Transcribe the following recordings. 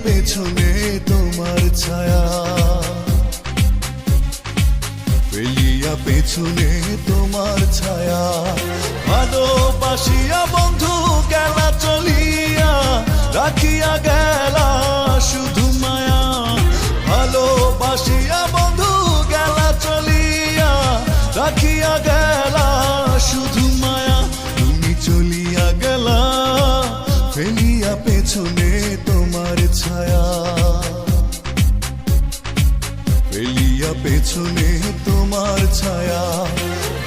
পেছনে তোমার ছায়া, ফেলিয়া পেছনে তোমার ছায়া। ভালোবাসিয়া বন্ধু গেলা চলিয়া, রাখিয়া গেলা শুধু মায়া। ভালোবাসিয়া বন্ধু গেলা চলিয়া, রাখিয়া গেলা শুধু মায়া। তুমি চলিয়া গেলা ফেলিয়া পেছনে তোমার ছায়া, ফেলিয়া পেছনে তোমার ছায়া।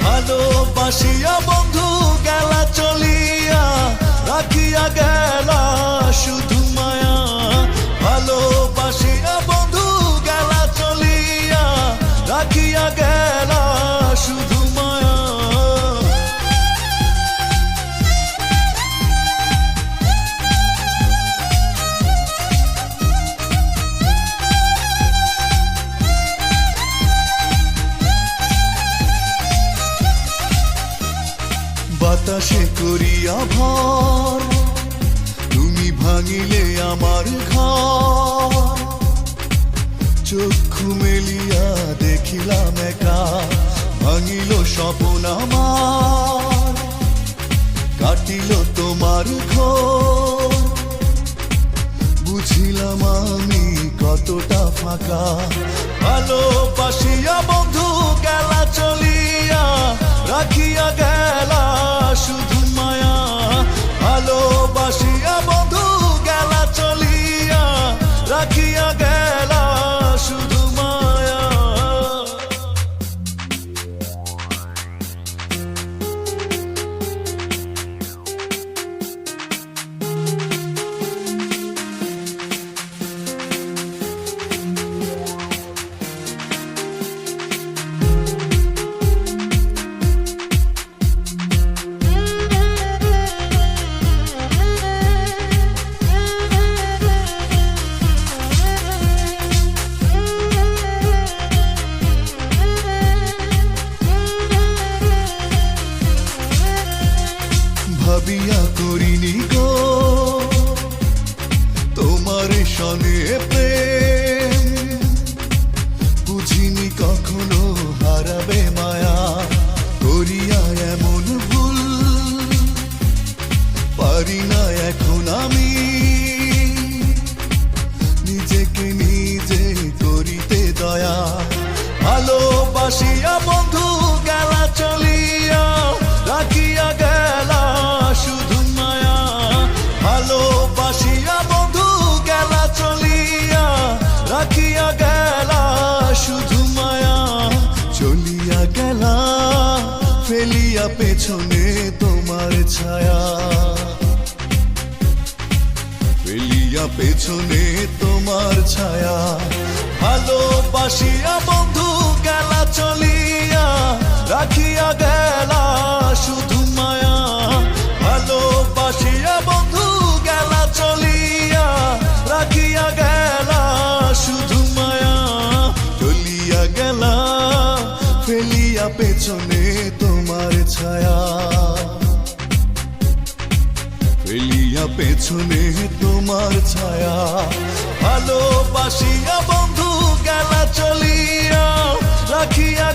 ভালোবাসিয়া বন্ধু গেলা চলিয়া, রাখিয়া গেলা শুধু মায়া। ভালোবাসিয়া বন্ধু গেলা চলিয়া, রাখিয়া গেলা শুধু মায়া। বাতাসে করিয়া ভর, তুমি ভাঙিলে আমার ঘর। চক্ষু মেলিয়া দেখিলাম একা, ভাঙিল স্বপ্ন আমার। কাটিল তোমার ঘর, বুঝিলাম আমি কতটা ফাঁকা। ভালোবাসিয়া বন্ধু গেলা চলিয়া, রাখিয়া গেলা শুধু মায়া। ভালোবাসিয়া বন্ধু গেলা চলিয়া, রাখিয়া গেলা শুধু মায়া। ভাবিয়া করিনি গো তোমার সনে প্রেম, বুঝিনি কখনো হারাবে মায়া। করিয়া এমন ভুল পারি না এখন আমি, নিজেকে নিজে করিতে দয়া। ভালোবাসিয়া বন্ধু গেলা চলিয়া, রাখিয়া গেলা শুধু মায়া। ভালোবাসিয়া বন্ধু গেলা চলিয়া, রাখিয়া গেলা শুধু মায়া। চলিয়া গেলা ফেলিয়া পেছনে তোমার ছায়া, ফেলিয়া পেছনে তোমার ছায়া। ভালোবাসিয়া বন্ধু গেলা চলিয়া, রাখিয়া গেলা শুধু মায়া। ভালোবাসিয়া বন্ধু গেলা চলিয়া, রাখিয়া গেলা শুধু মায়া। চলিয়া গেলা ফেলিয়া পেছনে তোমার ছায়া, ফেলিয়া পেছনে তোমার ছায়া। ভালোবাসিয়া বন্ধু গেলা চলিয়া, রাখিয়া